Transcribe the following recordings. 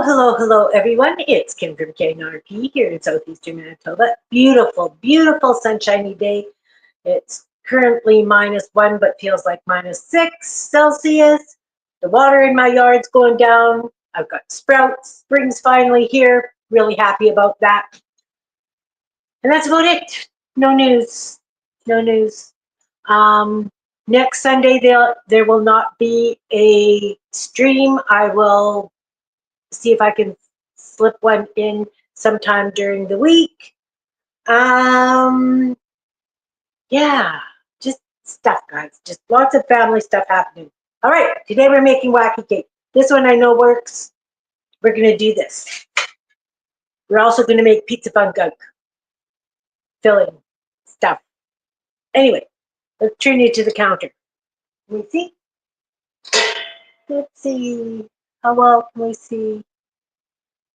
Hello, everyone. It's Kim from K&RP here in southeastern Manitoba. Beautiful, beautiful sunshiny day. It's currently -1, but feels like -6 Celsius. The water in my yard's going down. I've got sprouts. Spring's finally here. Really happy about that. And that's about it. No news. No news. Next Sunday, there will not be a stream. I will see if I can slip one in sometime during the week. Yeah, just stuff, guys. Just lots of family stuff happening. All right, today we're making wacky cake. This one I know works. We're gonna do this. We're also gonna make pizza bun gunk, filling stuff. Anyway, let's turn you to the counter. Can we see? Let's see. How well can we see?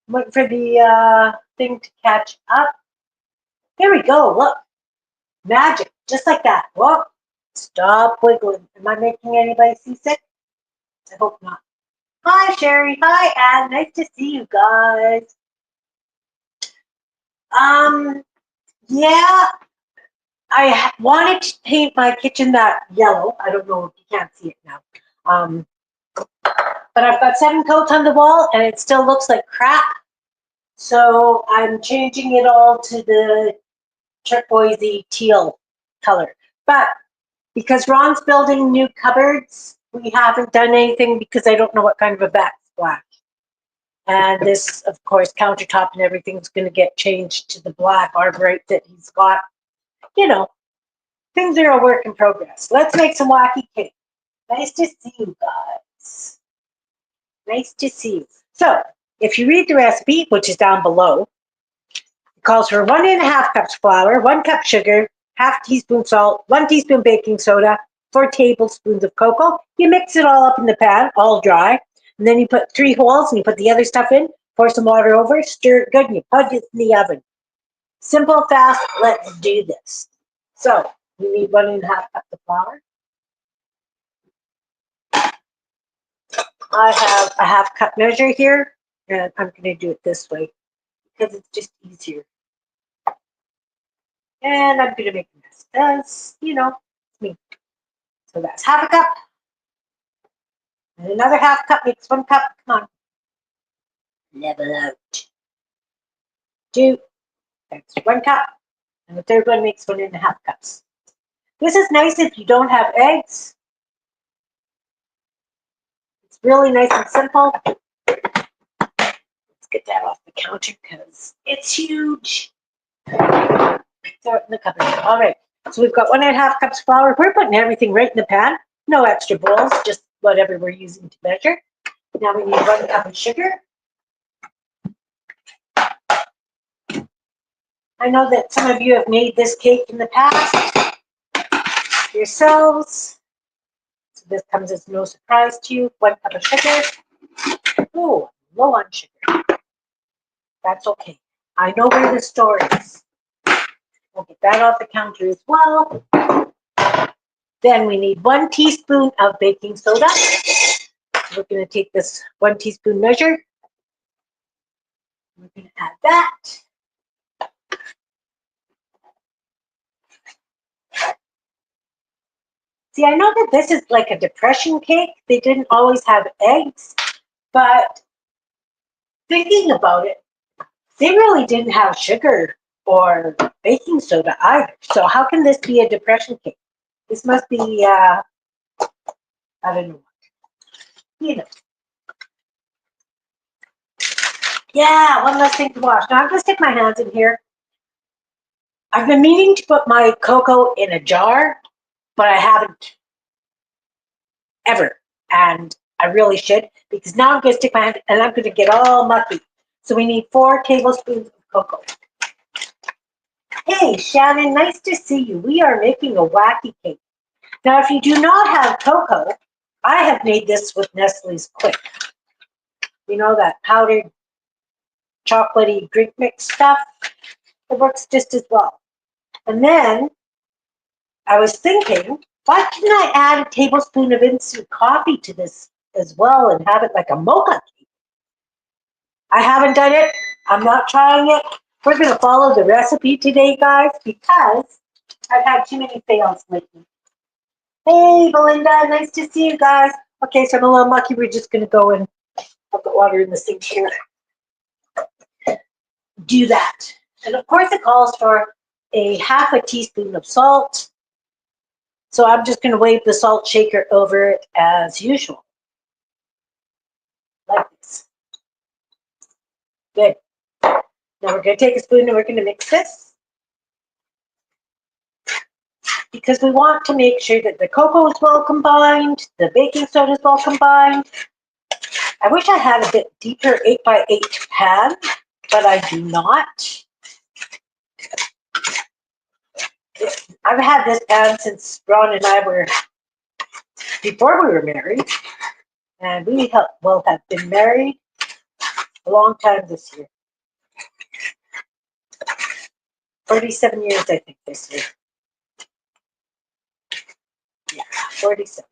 I'm waiting for the thing to catch up. There we go. Look. Magic, just like that. Whoa, stop wiggling. Am I making anybody seasick? I hope not. Hi, Sherry. Hi, Ann. Nice to see you guys. Yeah, I wanted to paint my kitchen that yellow. I don't know if you can't see it now. But I've got 7 coats on the wall, and it still looks like crap. So I'm changing it all to the turquoisey teal color. But because Ron's building new cupboards, we haven't done anything because I don't know what kind of a backsplash. And this, of course, countertop and everything's going to get changed to the black arborite that he's got. You know, things are a work in progress. Let's make some wacky cake. Nice to see you guys. Nice to see you. So, if you read the recipe, which is down below, it calls for 1½ cups flour, 1 cup sugar, ½ teaspoon salt, 1 teaspoon baking soda, 4 tablespoons of cocoa. You mix it all up in the pan, all dry, and then you put 3 holes and you put the other stuff in, pour some water over, stir it good, and you put it in the oven. Simple, fast, let's do this. So, we need 1½ cup of flour. I have a ½ cup measure here, and I'm going to do it this way because it's just easier. And I'm going to make a mess. That's, you know, me. So that's ½ cup. And another ½ cup makes 1 cup. Come on. Level out. 2. That's 1 cup. And the third one makes 1½ cups. This is nice if you don't have eggs. It's really nice and simple. Let's get that off the counter because it's huge. Throw it in the cupboard. All right. So we've got 1½ cups flour. We're putting everything right in the pan. No extra bowls, just whatever we're using to measure. Now we need 1 cup of sugar. I know that some of you have made this cake in the past yourselves. So this comes as no surprise to you. 1 cup of sugar. Oh, low on sugar. That's okay. I know where the store is. We'll get that off the counter as well. Then we need 1 teaspoon of baking soda. We're going to take this 1 teaspoon measure. We're going to add that. See, I know that this is like a depression cake. They didn't always have eggs, but thinking about it, they really didn't have sugar or baking soda either. So how can this be a depression cake? This must be, I don't know what. You know. Yeah, one less thing to wash. Now I'm going to stick my hands in here. I've been meaning to put my cocoa in a jar, but I haven't ever. And I really should, because now I'm going to stick my hand and I'm going to get all mucky. So we need 4 tablespoons of cocoa. Hey, Shannon, nice to see you. We are making a wacky cake. Now, if you do not have cocoa, I have made this with Nestle's Quick. You know, that powdered chocolatey drink mix stuff? It works just as well. And then I was thinking, why couldn't I add a tablespoon of instant coffee to this as well and have it like a mocha cake? I haven't done it. I'm not trying it. We're going to follow the recipe today, guys, because I've had too many fails lately. Hey, Belinda, nice to see you guys. Okay, so I'm a little mucky. We're just going to go and I'll put water in the sink here. Do that. And of course, it calls for a half a teaspoon of salt. So I'm just going to wave the salt shaker over it as usual. Like this. Good. Now we're going to take a spoon and we're going to mix this. Because we want to make sure that the cocoa is well combined, the baking soda is well combined. I wish I had a bit deeper 8x8 pan, but I do not. I've had this pan since Ron and I were, before we were married, and we will have been married a long time this year. 47 years, I think, this year. Yeah, 47.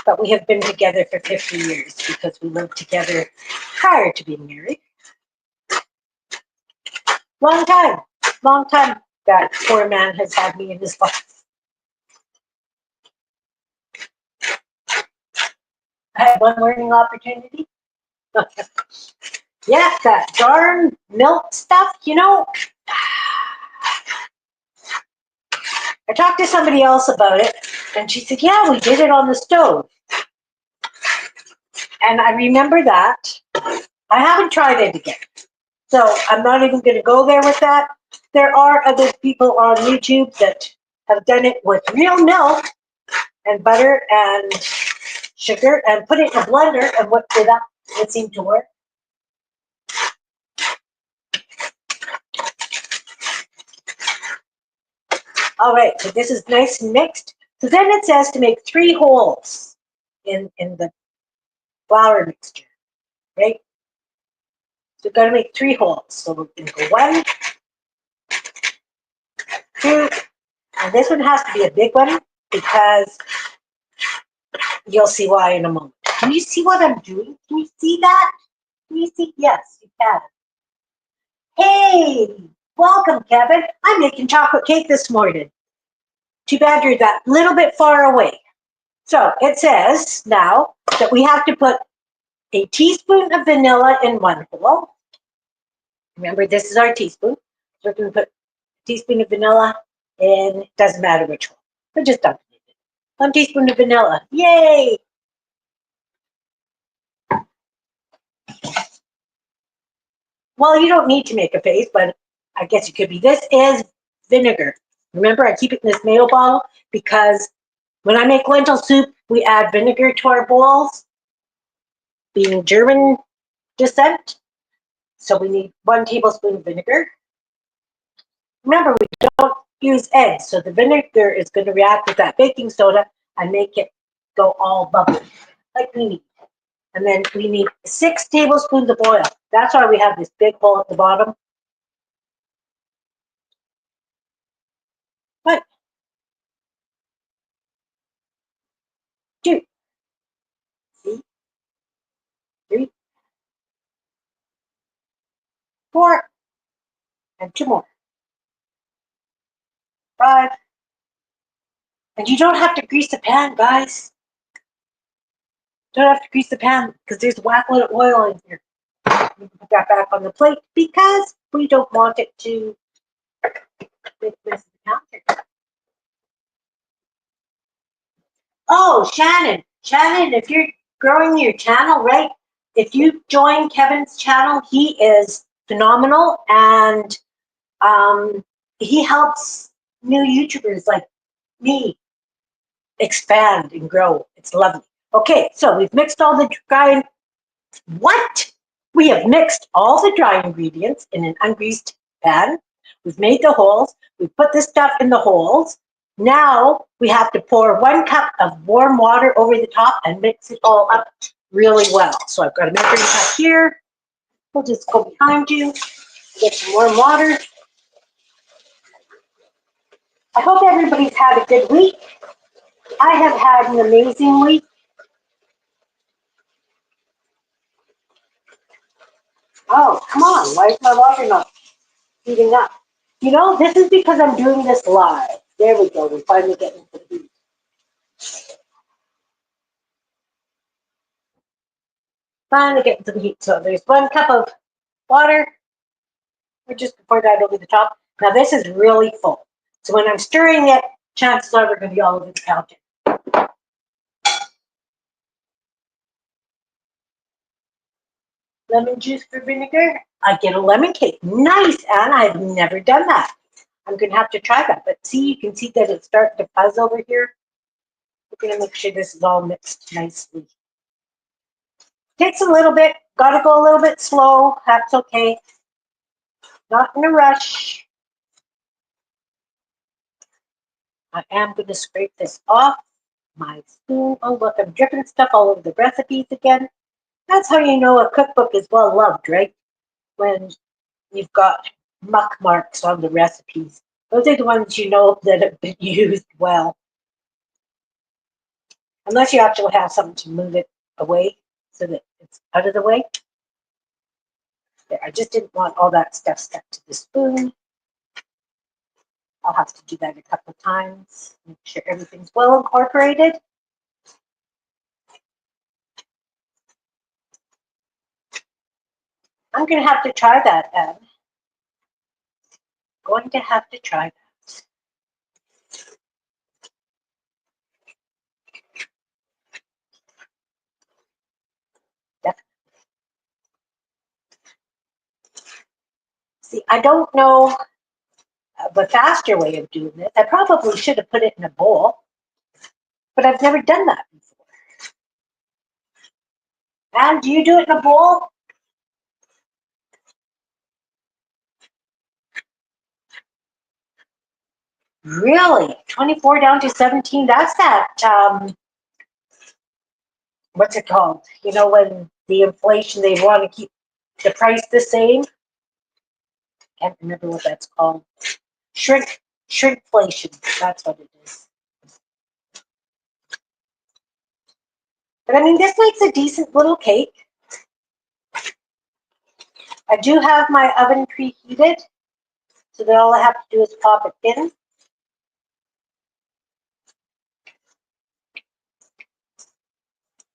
But we have been together for 50 years because we lived together prior to being married. Long time that poor man has had me in his life. I had one learning opportunity. Yeah, that darn milk stuff, you know. I talked to somebody else about it, and she said, yeah, we did it on the stove. And I remember that. I haven't tried it again. So I'm not even going to go there with that. There are other people on YouTube that have done it with real milk and butter and sugar and put it in a blender and whipped it up. It seemed to work. All right, so this is nice and mixed. So then it says to make 3 holes in the flour mixture, right? So we've got to make 3 holes. So we're going to go 1, 2, and this one has to be a big one because you'll see why in a moment. Can you see what I'm doing? Can you see that? Can you see? Yes, you can. Hey, welcome, Kevin. I'm making chocolate cake this morning. Too bad you're that little bit far away. So it says now that we have to put a teaspoon of vanilla in 1 hole. Remember, this is our teaspoon. So we're going to put a teaspoon of vanilla in, doesn't matter which hole. We're just dumping it in. 1 teaspoon of vanilla. Yay! Well, you don't need to make a face, but I guess it could be. This is vinegar. Remember, I keep it in this mayo bottle because when I make lentil soup, we add vinegar to our bowls, being German descent. So we need 1 tablespoon of vinegar. Remember, we don't use eggs, so the vinegar is going to react with that baking soda and make it go all bubbly, like we need. And then we need 6 tablespoons of oil. That's why we have this big hole at the bottom. What? 2, 3, 4, and 2 more. 5. And you don't have to grease the pan, guys. Don't have to grease the pan because there's whack little oil in here. You can put that back on the plate because we don't want it to make mess of the counter. Oh, Shannon. Shannon, if you're growing your channel, right? If you join Kevin's channel, he is phenomenal and he helps new YouTubers like me expand and grow. It's lovely. Okay, so we've mixed all the dry. What? We have mixed all the dry ingredients in an ungreased pan. We've made the holes. We've put the stuff in the holes. Now we have to pour 1 cup of warm water over the top and mix it all up really well. So I've got a measuring cup here. We'll just go behind you, get some warm water. I hope everybody's had a good week. I have had an amazing week. Oh, come on. Why is my water not heating up? You know, this is because I'm doing this live. There we go. We're finally getting to the heat. Finally getting to the heat. So there's 1 cup of water. Or just pour that over the top. Now this is really full. So when I'm stirring it, chances are we're going to be all over the counter. Lemon juice for vinegar. I get a lemon cake. Nice, Anna. I've never done that. I'm going to have to try that. But see, you can see that it's starting to fuzz over here. We're going to make sure this is all mixed nicely. Takes a little bit. Got to go a little bit slow. That's okay. Not in a rush. I am going to scrape this off my spoon. Oh, look, I'm dripping stuff all over the recipes again. That's how you know a cookbook is well loved, right? When you've got muck marks on the recipes. Those are the ones you know that have been used well. Unless you actually have something to move it away so that it's out of the way. There, I just didn't want all that stuff stuck to the spoon. I'll have to do that a couple of times. Make sure everything's well incorporated. I'm going to have to try that, Ed. Going to have to try that. Definitely. See, I don't know the faster way of doing this. I probably should have put it in a bowl, but I've never done that before. And do you do it in a bowl? Really? 24 down to 17? That's that, what's it called? You know, when the inflation, they want to keep the price the same. Can't remember what that's called. Shrinkflation. That's what it is. But I mean, this makes a decent little cake. I do have my oven preheated, so that all I have to do is pop it in.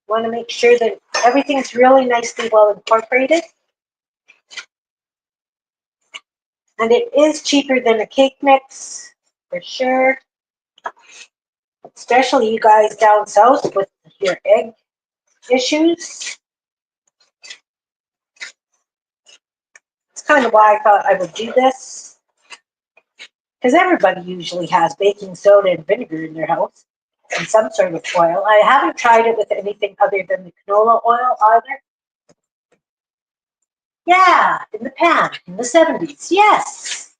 Want to make sure that everything's really nicely well incorporated. And it is cheaper than a cake mix, for sure. Especially you guys down south with your egg issues. That's kind of why I thought I would do this. Because everybody usually has baking soda and vinegar in their house and some sort of oil. I haven't tried it with anything other than the canola oil either. Yeah, in the pan in the 70s. Yes.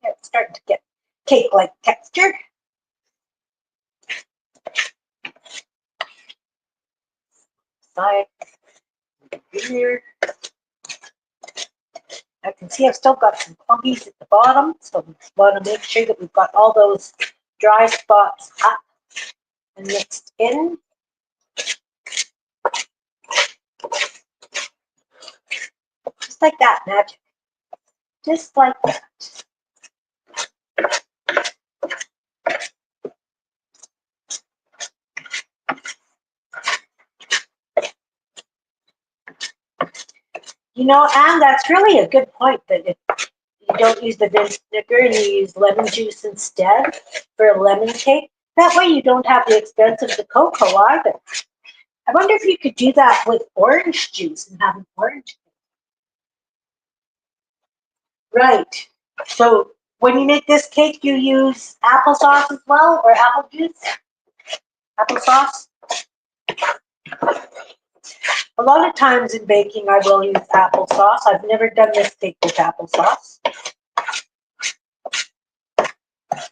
It's starting to get cake-like texture. Side here. I can see I've still got some clumpies at the bottom, so we want to make sure that we've got all those dry spots up and mixed in. Just like that, magic. Just like that. You know, and that's really a good point that if you don't use the vinegar and you use lemon juice instead for a lemon cake, that way you don't have the expense of the cocoa either. I wonder if you could do that with orange juice and have an orange cake. Right. So when you make this cake, you use applesauce as well, or apple juice? Applesauce? A lot of times in baking, I will use applesauce. I've never done this cake with applesauce.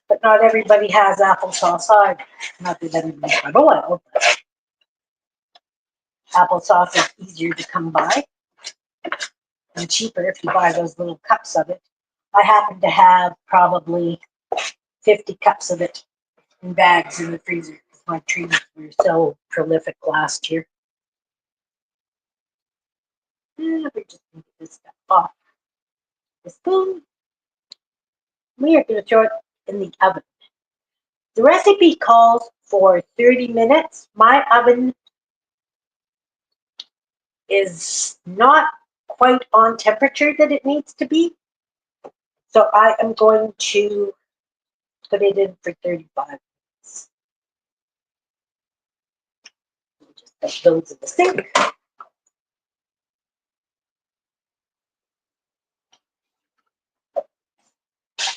But not everybody has applesauce either. Not that everybody's got oil, but applesauce is easier to come by and cheaper if you buy those little cups of it. I happen to have probably 50 cups of it in bags in the freezer. My trees were so prolific last year. And we're just going to get this stuff off the spoon. We are going to throw it in the oven. The recipe calls for 30 minutes. My oven is not quite on temperature that it needs to be. So I am going to put it in for 35 minutes. Just put those in the sink.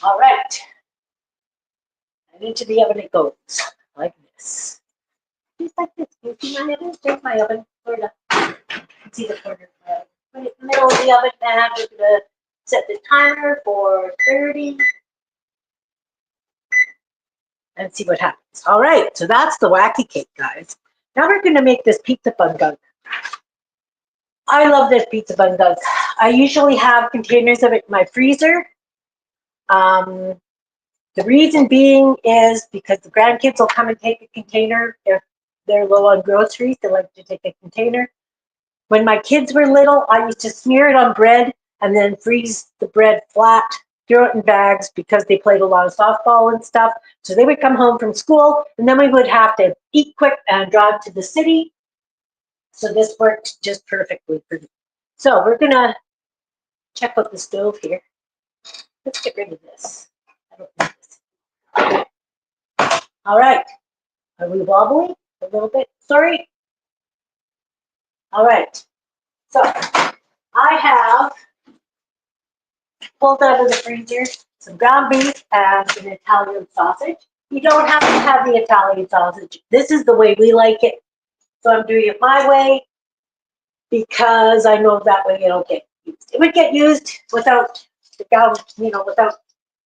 All right. And into the oven it goes, like this. Just like this. You see my oven? There's my oven. Sort of. You can see the corner. Put it in the middle of the oven, and we're going to set the timer for 30 and see what happens. All right, so that's the wacky cake, guys. Now we're going to make this pizza bun gunk. I love this pizza bun gunk. I usually have containers of it in my freezer. The reason being is because the grandkids will come and take a container if they're low on groceries. They like to take a container. When my kids were little, I used to smear it on bread and then freeze the bread flat, throw it in bags because they played a lot of softball and stuff. So they would come home from school and then we would have to eat quick and drive to the city. So this worked just perfectly for me. So we're gonna check out the stove here. Let's get rid of this. I don't need this. All right. Are we wobbly a little bit? Sorry. All right. So I have pulled out of the freezer some ground beef and an Italian sausage. You don't have to have the Italian sausage. This is the way we like it. So I'm doing it my way because I know that way it'll get used. It would get used without the ground, without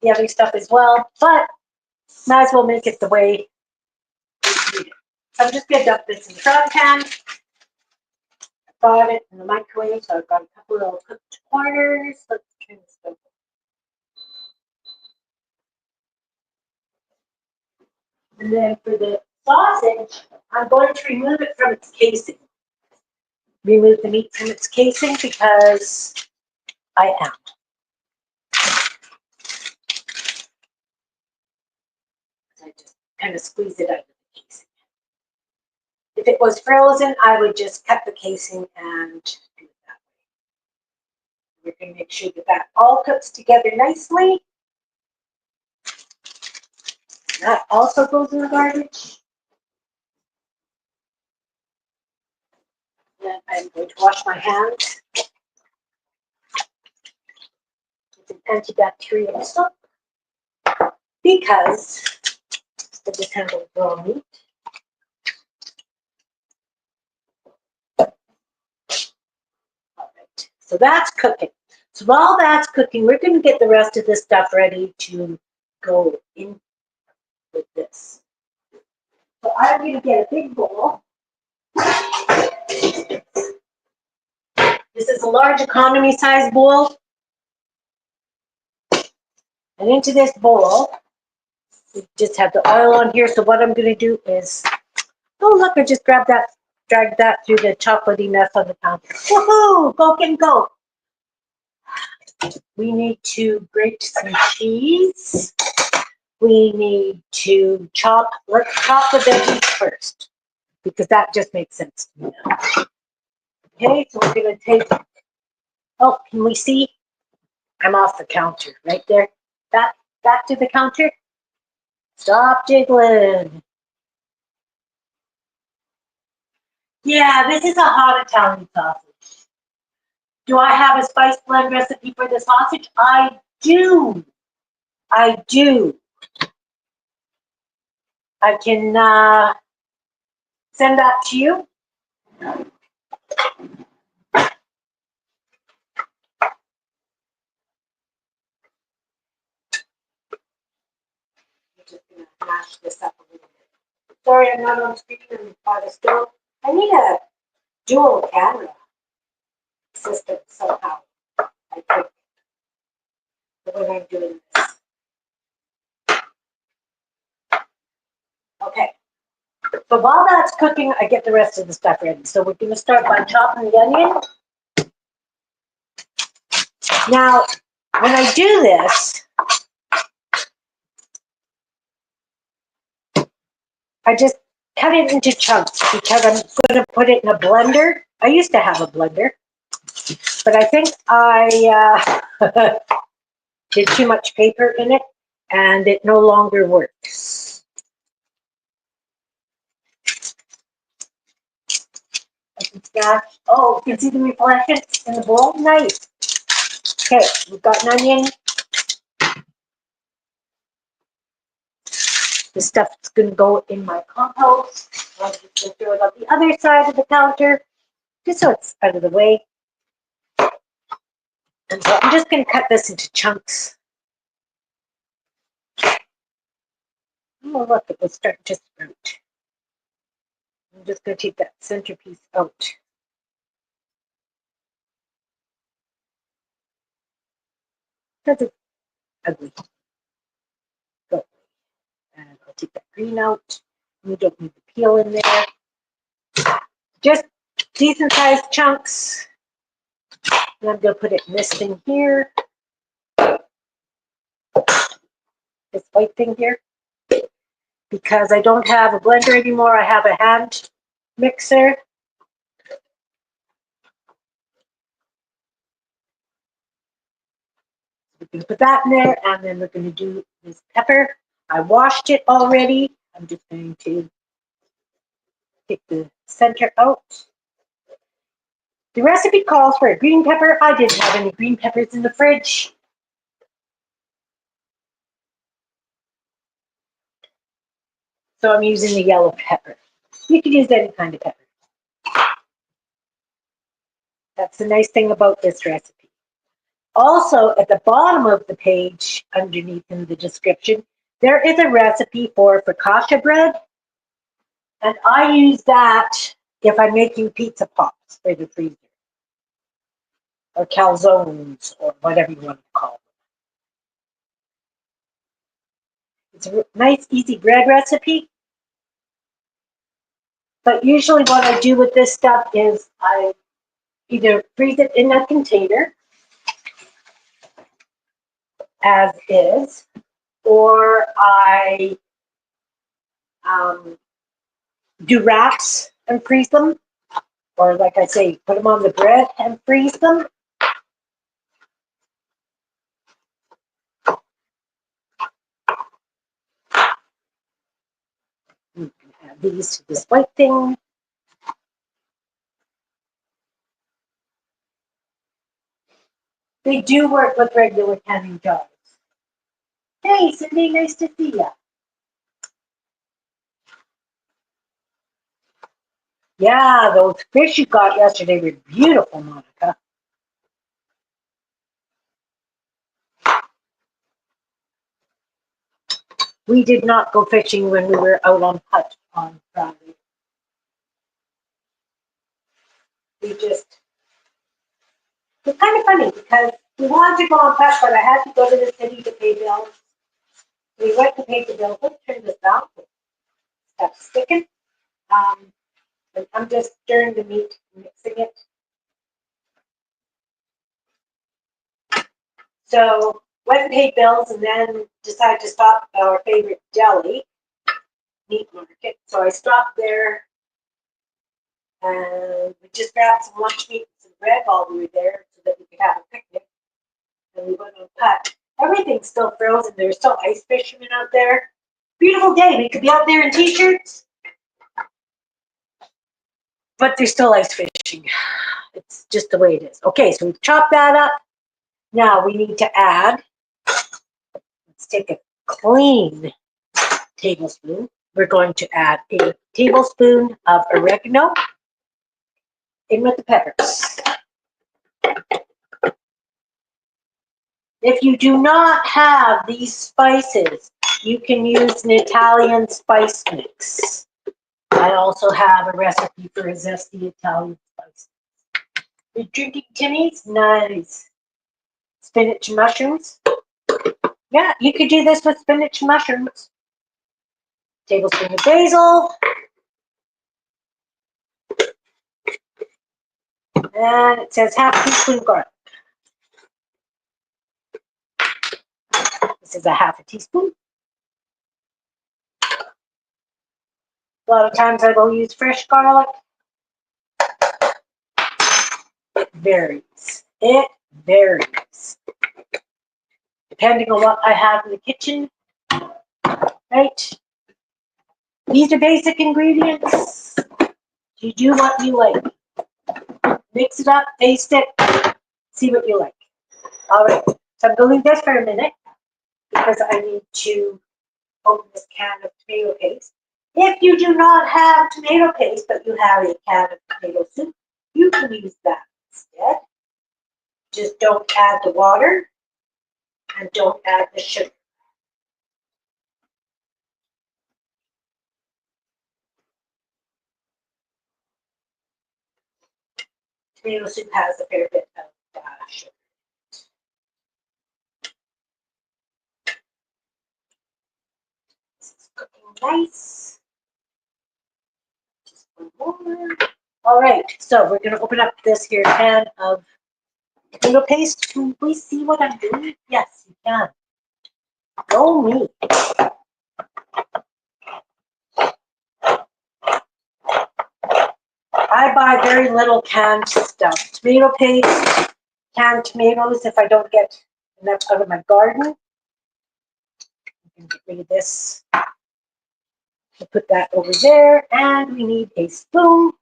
the other stuff as well, but might as well make it the way we need it. So I'm just going to dump this in the frying pan. I got it in the microwave, so I've got a couple of cooked corners. Let's turn this over. And then for the sausage, I'm going to remove it from its casing. Remove the meat from its casing because I am. I just kind of squeeze it out of the casing. If it was frozen, I would just cut the casing and do it that way. We're going to make sure that that all cooks together nicely. That also goes in the garbage. Then I'm going to wash my hands with an antibacterial soap because I just handle raw meat. All right, so that's cooking. So while that's cooking, we're going to get the rest of this stuff ready to go in with this. So I'm going to get a big bowl. This is a large economy size bowl. And into this bowl, we just have the oil on here. So what I'm going to do is, oh look, I just dragged that through the chocolatey mess on the counter. Woohoo! Go and go. We need to grate some cheese. We need to let's chop the veggies first, because that just makes sense to me now. Okay, so we're going to take, oh, can we see? I'm off the counter, right there. Back to the counter. Stop jiggling. Yeah, this is a hot Italian sausage. Do I have a spice blend recipe for the sausage? I do. I do. I can send that to you. I'm just going to mash this up a little bit. Sorry, I'm not on screen. I'm by the stove. I need a dual camera system somehow, I think. when I'm doing this. Okay. So while that's cooking, I get the rest of the stuff ready. So we're going to start by chopping the onion. Now, when I do this, I just cut it into chunks because I'm going to put it in a blender. I used to have a blender, but I think I did too much paper in it and it no longer works. Oh, you can see the reflection in the bowl? Nice. Okay, we've got an onion. This stuff's going to go in my compost. I'm just going to throw it on the other side of the counter, just so it's out of the way. And so I'm just going to cut this into chunks. Oh, look, it was starting to sprout. I'm just going to take that centerpiece out. Because it's ugly. Go. And I'll take that green out. We don't need the peel in there. Just decent sized chunks. And I'm going to put it in this thing here. This white thing here. Because I don't have a blender anymore, I have a hand mixer. We're going to put that in there, and then we're going to do this pepper. I washed it already. I'm just going to take the center out. The recipe calls for a green pepper. I didn't have any green peppers in the fridge. So I'm using the yellow pepper. You can use any kind of pepper. That's the nice thing about this recipe. Also, at the bottom of the page, underneath in the description, there is a recipe for focaccia bread. And I use that if I'm making pizza pops for the freezer. Or calzones, or whatever you want to call them. It's a nice, easy bread recipe. But usually what I do with this stuff is I either freeze it in a container, as is, or I do wraps and freeze them. Or like I say, put them on the bread and freeze them. You can add these to this white thing. They do work with regular canning jars. Hey, Cindy, nice to see you. Yeah, those fish you got yesterday were beautiful, Monica. We did not go fishing when we were out on putt on Friday. It's kind of funny because we wanted to go on putt, but I had to go to the city to pay bills. We went to pay the bill. Let's turn this down. Stop sticking. And I'm just stirring the meat, mixing it. So went and paid bills and then decided to stop at our favorite deli, meat market. So I stopped there and we just grabbed some lunch meat and some bread while we were there so that we could have a picnic. And we went on putt. Everything's still frozen. There's still ice fishermen out there. Beautiful day. We could be out there in t-shirts, but there's still ice fishing. It's just the way it is. Okay, so we've chopped that up. Now we need to add, let's take a clean tablespoon. We're going to add a tablespoon of oregano in with the peppers. If you do not have these spices, you can use an Italian spice mix. I also have a recipe for a zesty Italian spice. You're drinking tinnies? Nice. Spinach and mushrooms. Yeah, you could do this with spinach and mushrooms. Tablespoon of basil. And it says half teaspoon of garlic. This is a half a teaspoon. A lot of times I will use fresh garlic. It varies. It varies. Depending on what I have in the kitchen. Right? These are basic ingredients. You do what you like. Mix it up, taste it, see what you like. All right, so I'm going to leave this for a minute because I need to open this can of tomato paste. If you do not have tomato paste, but you have a can of tomato soup, you can use that instead. Just don't add the water and don't add the sugar. Tomato soup has a fair bit of sugar. This is cooking nice. Just one more. All right, so we're going to open up this here can of tomato paste. Can we see what I'm doing? Yes, you can. Go me. I buy very little canned stuff. Tomato paste, canned tomatoes if I don't get enough out of my garden. I can get rid of this. We'll put that over there, and we need a spoon.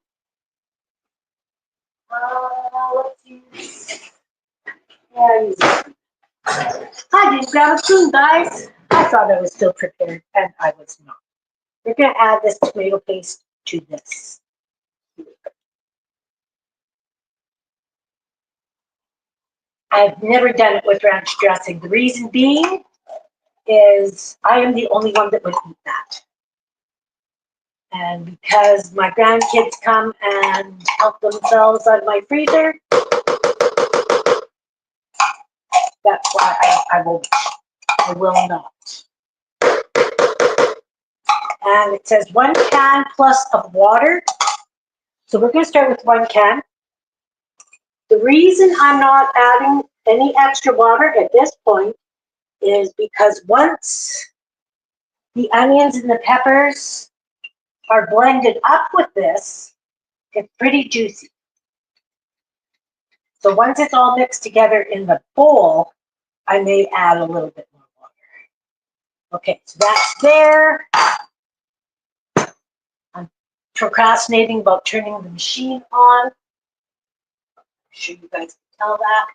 Let's use. Yeah, use it. I didn't grab a spoon, guys. I thought I was still prepared, and I was not. We're going to add this tomato paste to this. I've never done it with ranch dressing. The reason being is I am the only one that would eat that. And because my grandkids come and help themselves out of my freezer, that's why I will not. And it says 1 can plus of water. So we're going to start with 1 can. The reason I'm not adding any extra water at this point is because once the onions and the peppers are blended up with this, it's pretty juicy. So once it's all mixed together in the bowl, I may add a little bit more water. Okay, so that's there. I'm procrastinating about turning the machine on. I'm sure you guys can tell that.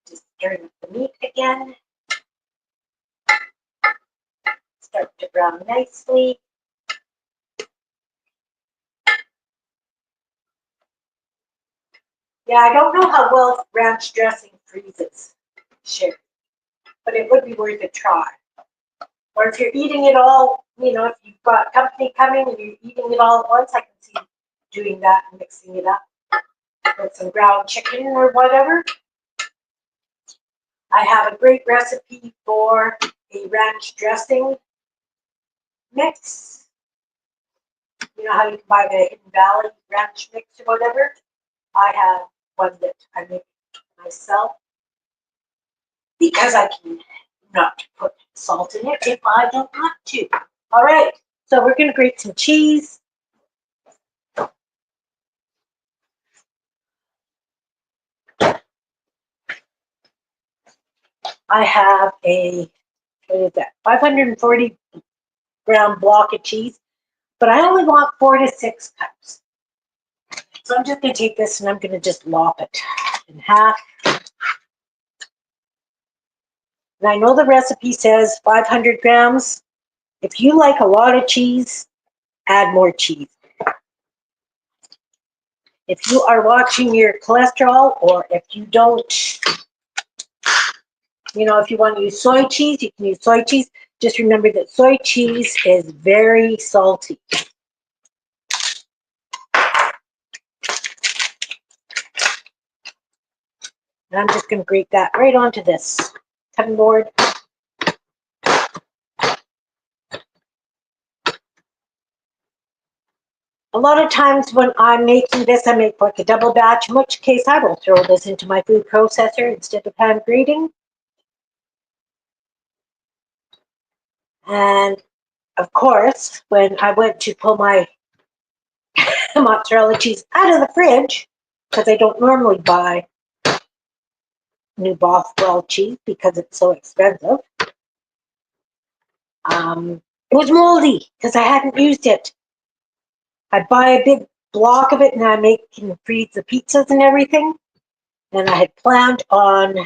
Just stirring up the meat again. Start to brown nicely. Yeah, I don't know how well ranch dressing freezes, sure, but it would be worth a try. Or if you're eating it all, if you've got company coming and you're eating it all at once, I can see doing that and mixing it up with some ground chicken or whatever. I have a great recipe for a ranch dressing mix. You know how you can buy the Hidden Valley ranch mix or whatever? I have one that I make myself because I can not put salt in it if I don't want to. All right, so we're going to grate some cheese. I have a, 540 gram block of cheese, but I only want 4 to 6 cups. So I'm just going to take this and I'm going to just lop it in half. And I know the recipe says 500 grams. If you like a lot of cheese, add more cheese. If you are watching your cholesterol, or if you don't, if you want to use soy cheese, you can use soy cheese. Just remember that soy cheese is very salty. And I'm just going to grate that right onto this cutting board. a lot of times when I'm making this, I make like a double batch, in which case I will throw this into my food processor instead of hand grating. And of course, when I went to pull my mozzarella cheese out of the fridge, because I don't normally buy new Bothwell cheese because it's so expensive, it was moldy because I hadn't used it. I buy a big block of it and I make and freeze the pizzas and everything. And I had planned on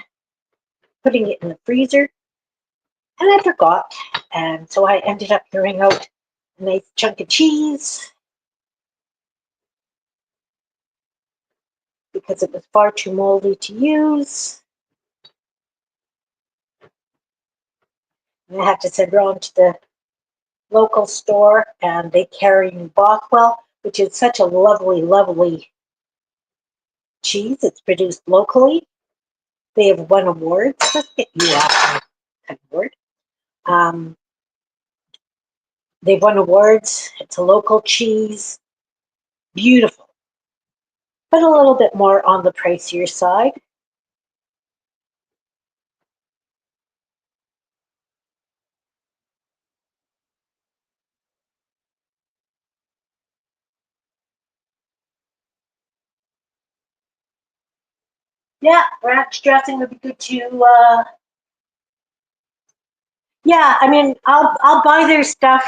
putting it in the freezer, and I forgot. And so I ended up throwing out a nice chunk of cheese because it was far too moldy to use. And I had to send her on to the local store, and they carry New Bothwell, which is such a lovely, lovely cheese. It's produced locally. They have won awards. Let's get you off my word. They've won awards. It's a local cheese. Beautiful. But a little bit more on the pricier side. Yeah, ranch dressing would be good too. Yeah, I mean, I'll buy their stuff,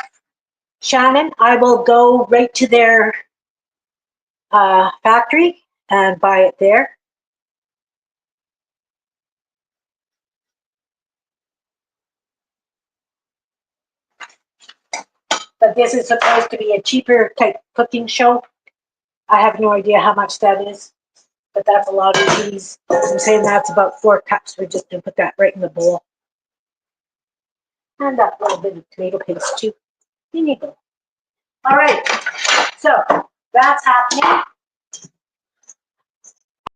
Shannon. I will go right to their factory and buy it there. But this is supposed to be a cheaper type cooking show. I have no idea how much that is, but that's a lot of cheese. I'm saying that's about 4 cups. We're just gonna put that right in the bowl. And that little bit of tomato paste too. In you go. All right, so that's happening.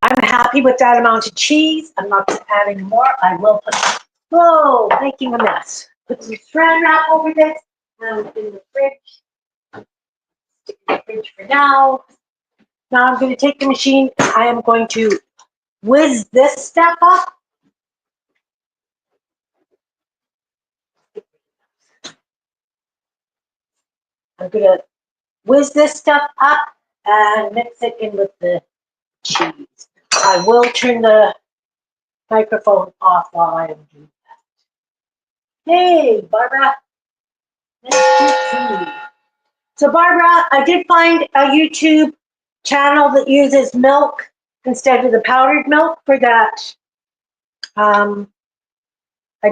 I'm happy with that amount of cheese. I'm not going to add any more. I will put, whoa, making a mess. Put some saran wrap over this. And in the fridge. Stick in the fridge for now. Now I'm going to take the machine. I am going to whiz this stuff up. I'm going to whiz this stuff up and mix it in with the cheese. I will turn the microphone off while I am doing that. Hey, Barbara. Nice to see you. So Barbara, I did find a YouTube channel that uses milk instead of the powdered milk for that. I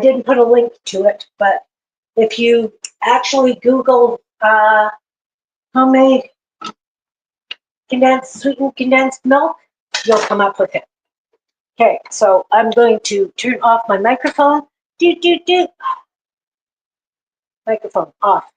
didn't put a link to it, but if you actually Google homemade sweetened condensed milk, you'll come up with it. Okay, so I'm going to turn off my microphone. Microphone off.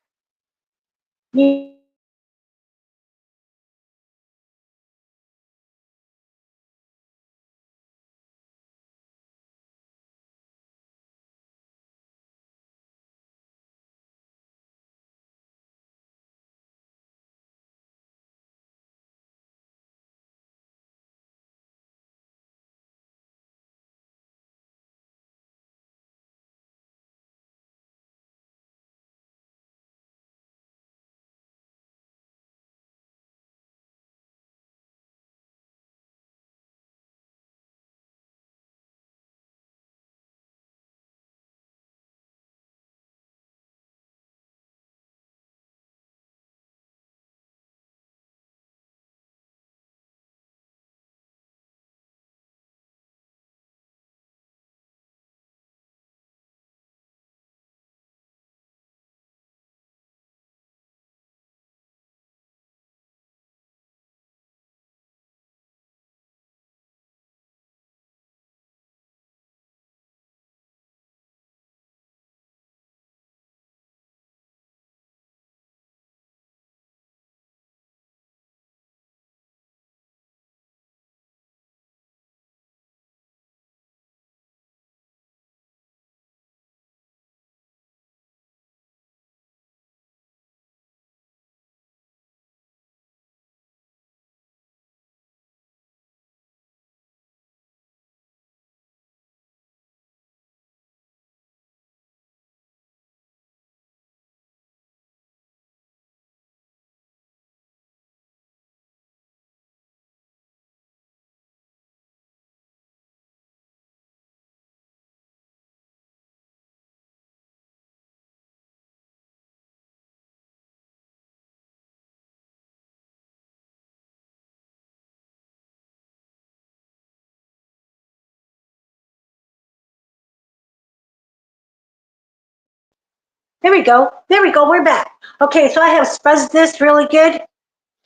There we go. There we go. We're back. Okay, so I have spuzzed this really good.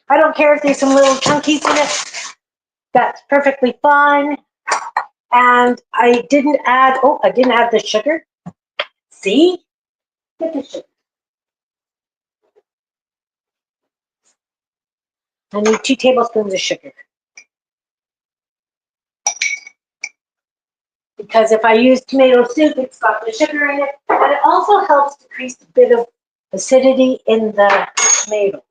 I don't care if there's some little chunkies in it. That's perfectly fine. And I didn't add the sugar. See? Get the sugar. I need 2 tablespoons of sugar. Because if I use tomato soup, it's got the sugar in it. And it also helps decrease a bit of acidity in the tomatoes.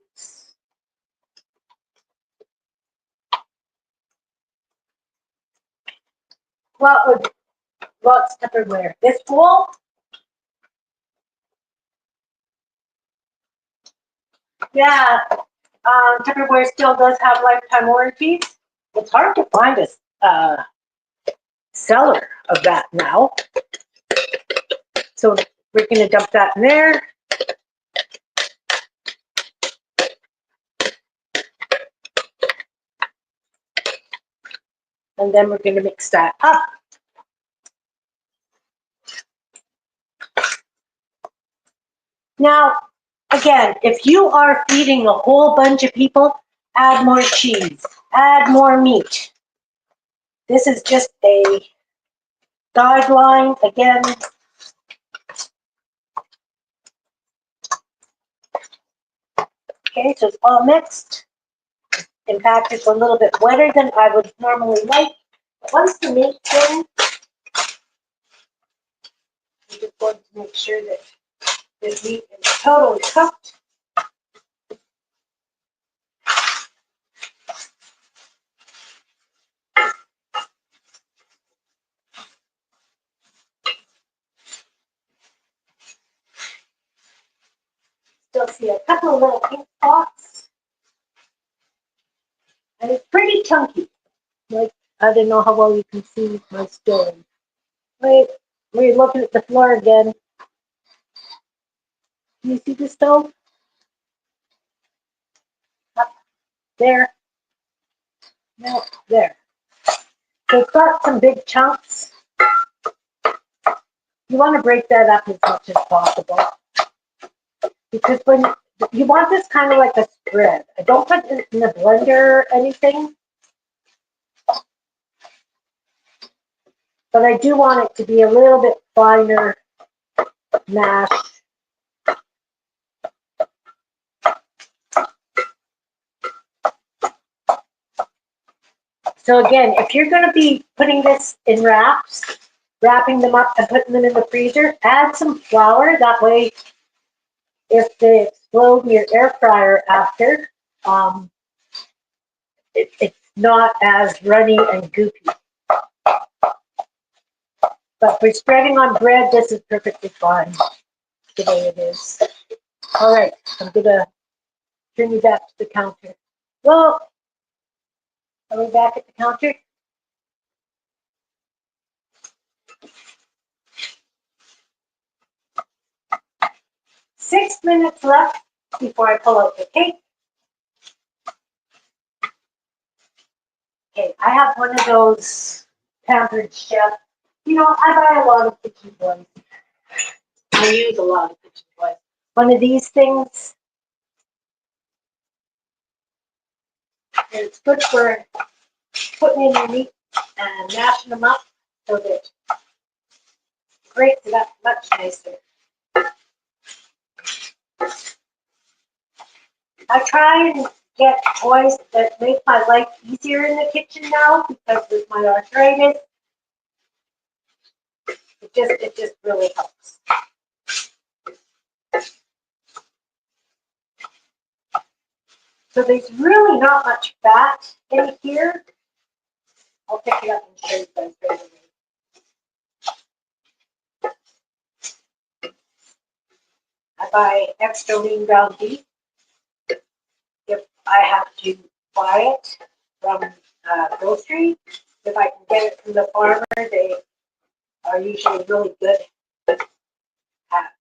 What's Tupperware? This bowl? Yeah, Tupperware still does have lifetime warranties. It's hard to find a seller of that now. So we're going to dump that in there. And then we're going to mix that up. Now, again, if you are feeding a whole bunch of people, add more cheese, add more meat. This is just a guideline. Again, okay, so it's all mixed. In fact, it's a little bit wetter than I would normally like. But once the meat's in, I'm just going to make sure that this meat is totally cooked. Still see a couple of little pink spots. And it's pretty chunky. Like, I don't know how well you can see my stove. Wait, we're looking at the floor again. Can you see the stove? Up there. No, there. So it's got some big chunks. You want to break that up as much as possible. Because when you want this kind of like a spread. I don't put it in the blender or anything. But I do want it to be a little bit finer mash. So again, if you're going to be putting this in wraps, wrapping them up and putting them in the freezer, add some flour. That way, if they explode in your air fryer after, it's not as runny and goopy. But for spreading on bread, this is perfectly fine the way it is. All right, I'm going to turn you back to the counter. Well, are we back at the counter? Six minutes left before I pull out the cake. Okay, I have one of those pampered chef. You know, I buy a lot of kitchen toys. I use a lot of kitchen toys. One of these things, and it's good for putting in your meat and mashing them up so that it breaks it up much nicer. I try and get toys that make my life easier in the kitchen now because with my arthritis, it just really helps. So there's really not much fat in here. I'll pick it up and show you guys right away. I buy extra lean ground beef if I have to buy it from grocery. If I can get it from the farmer, they are usually really good at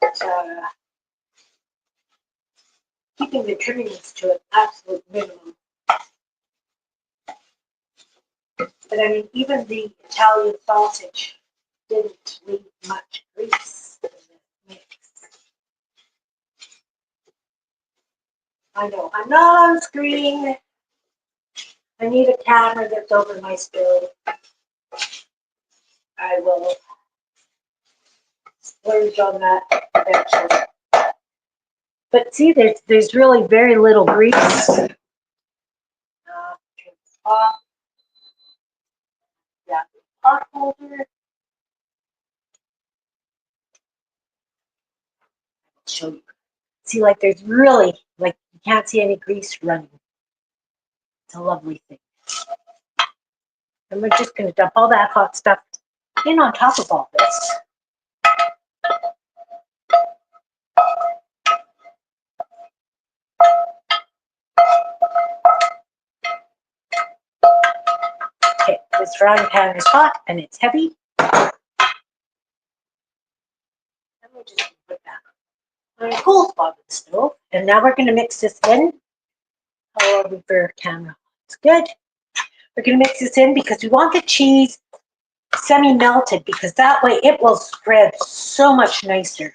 keeping the trimmings to an absolute minimum. But I mean, even the Italian sausage didn't leave much grease in the mix. I know I'm not on screen. I need a camera that's over my stove. I will splurge on that eventually. But see, there's really very little grease. Turn this off. Yeah, pot holder. Show you. See, like there's really, like you can't see any grease running. It's a lovely thing. And we're just going to dump all that hot stuff in on top of all this. Okay, this frying pan is hot and it's heavy. And we're just going to put that on a cool spot of the stove. And now we're going to mix this in. How are we for camera? It's good. We're going to mix this in because we want the cheese semi-melted because that way it will spread so much nicer.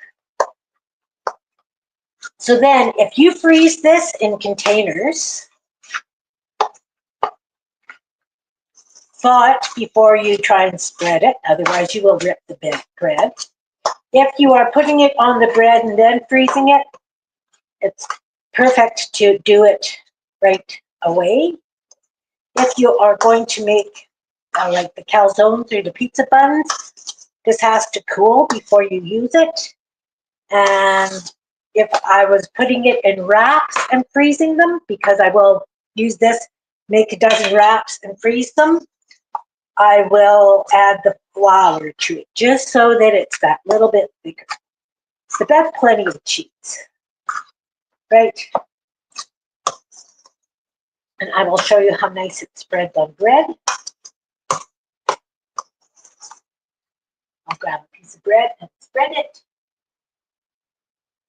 So then if you freeze this in containers, thaw it before you try and spread it, otherwise you will rip the bread. If you are putting it on the bread and then freezing it, it's perfect to do it right away. If you are going to make like the calzones or the pizza buns, this has to cool before you use it. And if I was putting it in wraps and freezing them, because I will use this, make a dozen wraps and freeze them, I will add the flour to it, just so that it's that little bit thicker. So that's plenty of cheese, right? And I will show you how nice it spreads on bread. I'll grab a piece of bread and spread it.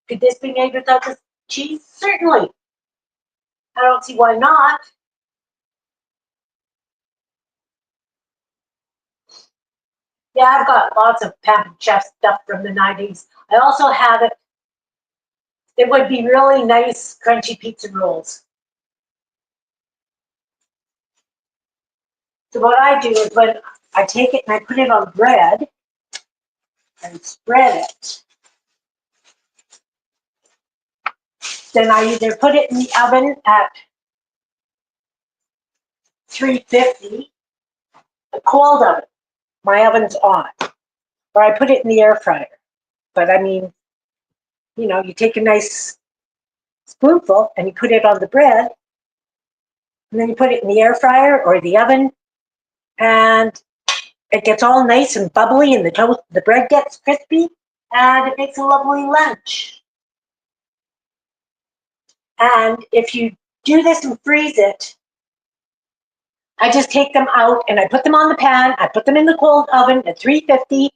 Could this be made without the cheese? Certainly. I don't see why not. Yeah, I've got lots of Pampered Chef stuff from the 90s. I also have it. It would be really nice crunchy pizza rolls. So what I do is when I take it and I put it on bread and spread it, then I either put it in the oven at 350, a cold oven. My oven's on. Or I put it in the air fryer. But I mean, you know, you take a nice spoonful and you put it on the bread, and then you put it in the air fryer or the oven, and it gets all nice and bubbly, and the bread gets crispy, and it makes a lovely lunch. And if you do this and freeze it, I just take them out and I put them on the pan. I put them in the cold oven at 350.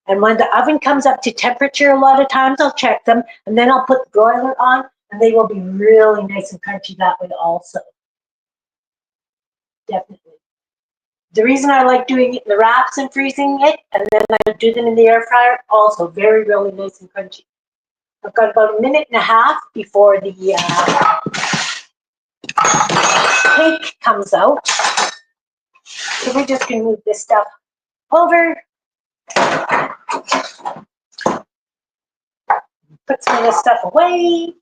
And when the oven comes up to temperature, a lot of times I'll check them, and then I'll put the broiler on, and they will be really nice and crunchy that way also. Definitely. The reason I like doing it in the wraps and freezing it, and then I do them in the air fryer, also very, really nice and crunchy. I've got about a minute and a half before the cake comes out. So we're just going to move this stuff over. Put some of this stuff away.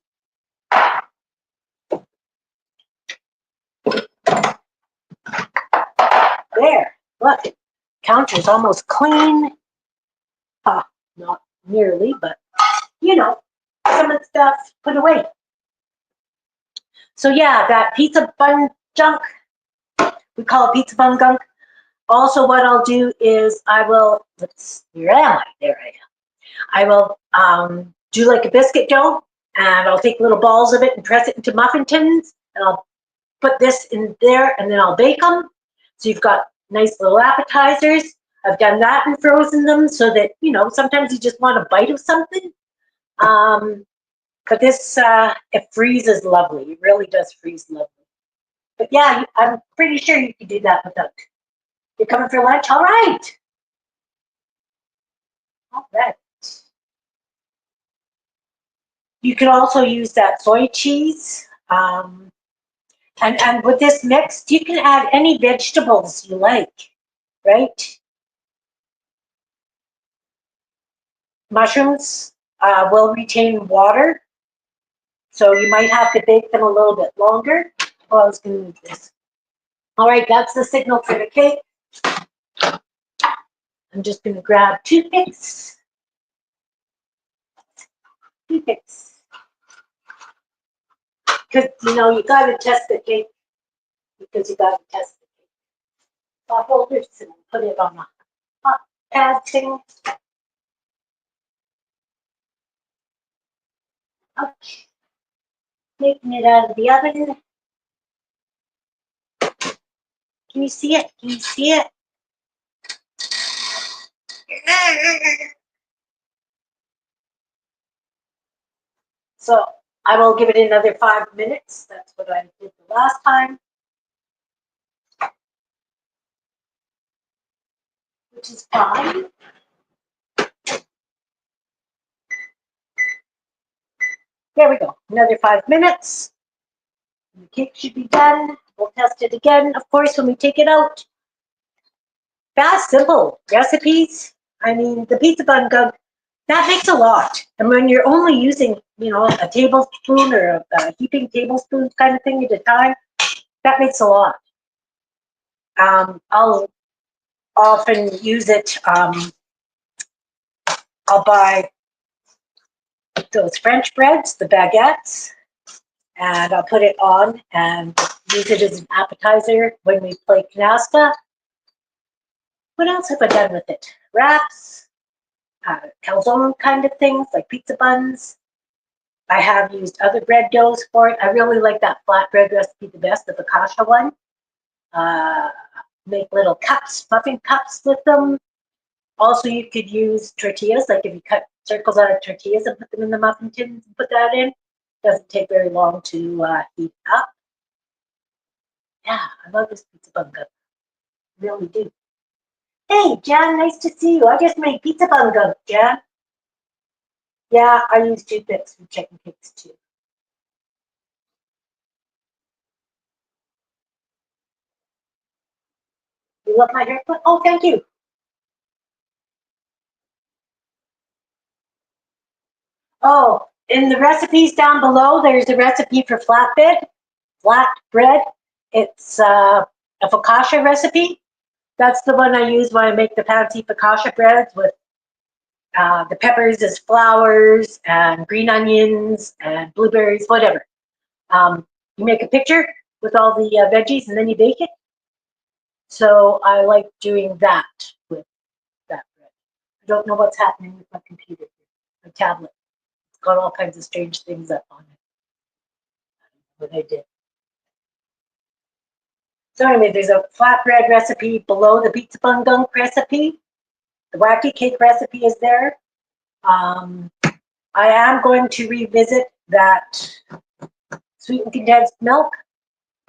There, look, counter's almost clean. Not nearly, but you know, some of the stuff put away. So yeah, that pizza bun junk, we call it pizza bun gunk. Also, what I'll do is I will, where am I? There I am. I will do like a biscuit dough, and I'll take little balls of it and press it into muffin tins, and I'll put this in there, and then I'll bake them. So you've got nice little appetizers. I've done that and frozen them so that, you know, sometimes you just want a bite of something. But this, it freezes lovely. It really does freeze lovely. But yeah, I'm pretty sure you can do that without. You're coming for lunch? All right. All right. You can also use that soy cheese. And with this mix, you can add any vegetables you like, right? Mushrooms will retain water, so you might have to bake them a little bit longer. Oh, I was going to move this. All right, that's the signal for the cake. I'm just going to grab toothpicks. Toothpicks. Because, you know, you got to test the cake. Because you got to test the cake. I'll hold this and put it on a hot pad thing. Okay. Taking it out of the oven. Can you see it? Can you see it? So I will give it another 5 minutes. That's what I did the last time. Which is fine. There we go. Another 5 minutes. The cake should be done. We'll test it again, of course, when we take it out. Fast, simple recipes. I mean, the pizza bun gunk, that makes a lot. And when you're only using, you know, a tablespoon or a heaping tablespoon kind of thing at a time, that makes a lot. I'll often use it. I'll buy those French breads, the baguettes, and I'll put it on and use it as an appetizer when we play canasta. What else have I done with it? Wraps, calzone kind of things like pizza buns. I have used other bread doughs for it. I really like that flatbread recipe the best, the focaccia one. Make little cups, muffin cups with them. Also, you could use tortillas, like if you cut circles out of tortillas and put them in the muffin tins and put that in. Doesn't take very long to heat up. Yeah, I love this pizza bun gunk. Really do. Hey, Jan, nice to see you. I just made pizza bun gunk, Jan. Yeah, I use toothpicks for chicken cakes too. You love my haircut? Oh, thank you. Oh, in the recipes down below, there's a recipe for flatbread. It's a focaccia recipe. That's the one I use when I make the fancy focaccia breads with the peppers as flowers and green onions and blueberries, whatever. You make a picture with all the veggies and then you bake it. So I like doing that with that bread. I don't know what's happening with my computer, my tablet. It's got all kinds of strange things up on it. What I did. So anyway, there's a flatbread recipe below the pizza bun gunk recipe. The wacky cake recipe is there. I am going to revisit that sweetened condensed milk.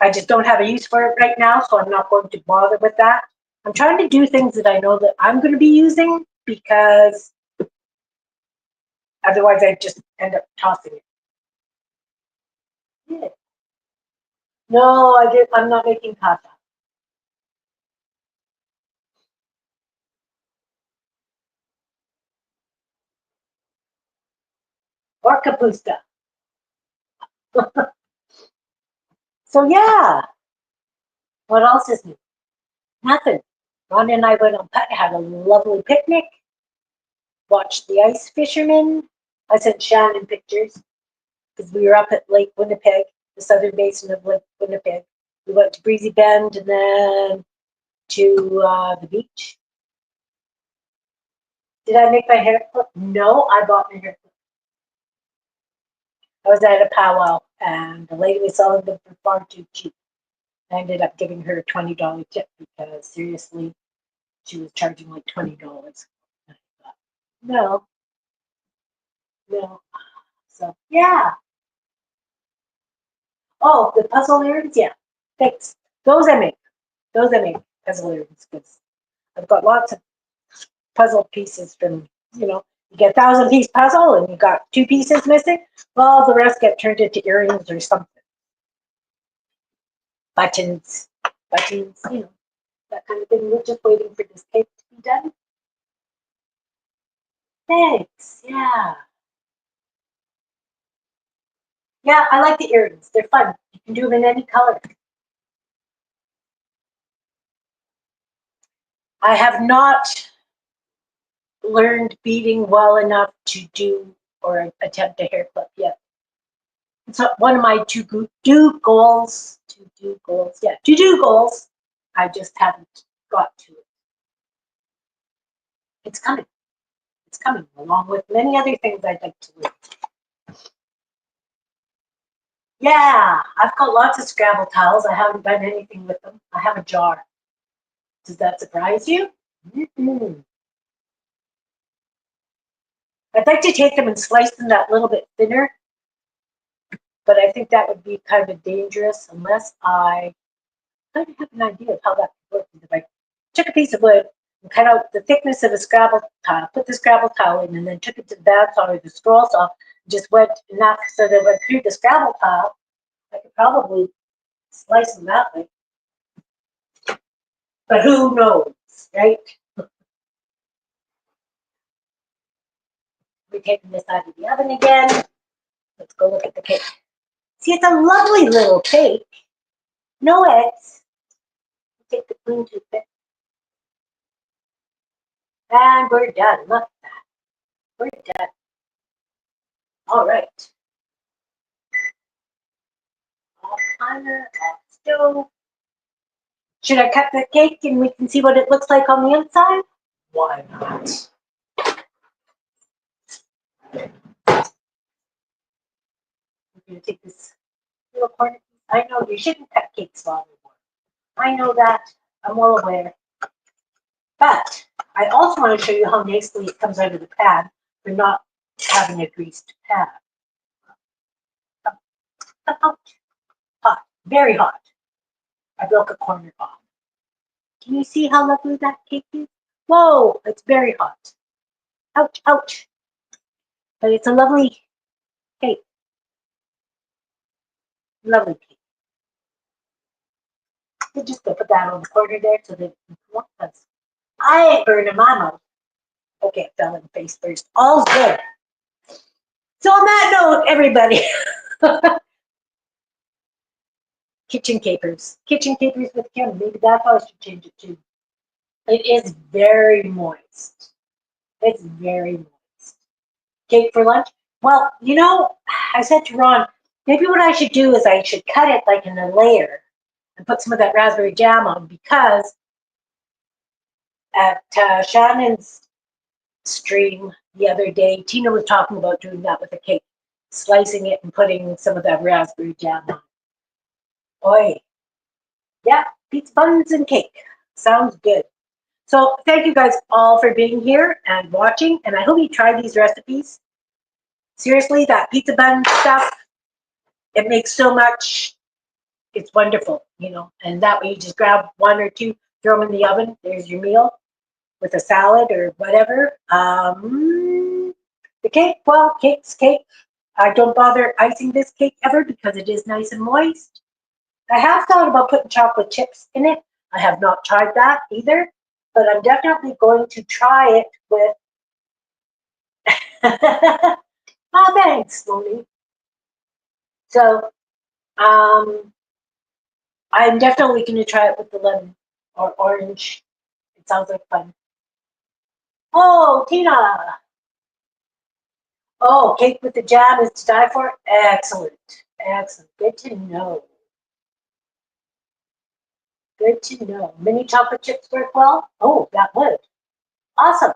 I just don't have a use for it right now, so I'm not going to bother with that. I'm trying to do things that I know that I'm going to be using because otherwise I just end up tossing it. Yeah. No, I'm not making pasta or kapusta. So yeah, what else is new? Nothing. Ron and I went on had a lovely picnic, watched the ice fishermen. I sent Shannon pictures because we were up at Lake Winnipeg, the southern basin of Lake Winnipeg. We went to Breezy Bend and then to the beach. Did I make my hair clip? No, I bought my hair clip. I was at a powwow and the lady was selling them for far too cheap. I ended up giving her a $20 tip because seriously, she was charging like $20. No, no. So yeah. Oh, the puzzle earrings, yeah. Thanks. Those I make. Those I make puzzle earrings because I've got lots of puzzle pieces from, you know, you get 1,000-piece puzzle and you got 2 pieces missing. Well, the rest get turned into earrings or something. buttons, you know, that kind of thing. We're just waiting for this cake to be done. Thanks, yeah. Yeah, I like the earrings. They're fun. You can do them in any color. I have not learned beading well enough to do or attempt a hair clip yet. It's one of my to do goals. I just haven't got to it. It's coming. It's coming along with many other things I'd like to learn. Yeah, I've got lots of Scrabble tiles. I haven't done anything with them. I have a jar. Does that surprise you? Mm-hmm. I'd like to take them and slice them that little bit thinner, but I think that would be kind of dangerous unless I kind of have an idea of how that would work. If I took a piece of wood and cut out the thickness of a Scrabble tile, put the Scrabble tile in, and then took it to the bandsaw or the scroll saw, just went enough so that it went through the Scrabble tile, I could probably slice them that way. But who knows, right? We're taking this out of the oven again. Let's go look at the cake. See, it's a lovely little cake. No eggs. Take the clean toothpick. And we're done. Look at that. We're done. All right. Off timer, off stove. Should I cut the cake and we can see what it looks like on the inside? Why not? I'm going to take this little corner. I know you shouldn't cut cakes long anymore. I know that. I'm well aware. But I also want to show you how nicely it comes out of the pan for not having a greased pan. Hot, very hot. I broke a corner off. Can you see how lovely that cake is? Whoa, it's very hot. Ouch, ouch. But it's a lovely cake. Lovely cake. I'm just gonna put that on the corner there so that because I ain't burning my mouth. Okay, it fell in the face first. All's good. So on that note, everybody, kitchen capers with Kim. Maybe that's how I should change it to. It is very moist. It's very moist. Cake for lunch. Well, you know, I said to Ron, maybe what I should do is I should cut it like in a layer and put some of that raspberry jam on, because at Shannon's stream the other day, Tina was talking about doing that with a cake, slicing it and putting some of that raspberry jam on. Oi. Yeah, pizza buns and cake. Sounds good. So thank you guys all for being here and watching, and I hope you try these recipes. Seriously, that pizza bun stuff, it makes so much. It's wonderful, you know, and that way you just grab one or two, throw them in the oven. There's your meal with a salad or whatever. The cake, well, cake's cake. I don't bother icing this cake ever because it is nice and moist. I have thought about putting chocolate chips in it. I have not tried that either, but I'm definitely going to try it with. Oh, thanks, Moni. So, I'm definitely going to try it with the lemon or orange. It sounds like fun. Oh, Tina. Oh, cake with the jam is to die for. Excellent. Excellent. Good to know. Good to know. Mini chocolate chips work well? Oh, that would. Awesome.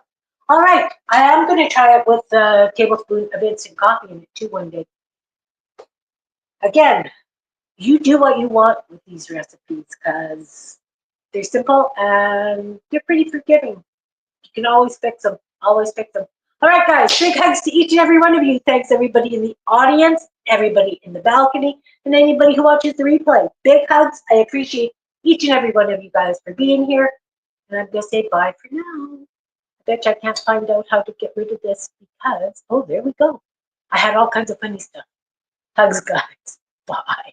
All right. I am going to try it with a tablespoon of instant coffee in it too one day. Again, you do what you want with these recipes because they're simple and they're pretty forgiving. You can always fix them. Always fix them. All right, guys. Big hugs to each and every one of you. Thanks, everybody in the audience, everybody in the balcony, and anybody who watches the replay. Big hugs. I appreciate each and every one of you guys for being here. And I'm going to say bye for now. I bet you I can't find out how to get rid of this because, oh, there we go. I had all kinds of funny stuff. Hugs, guys. Bye.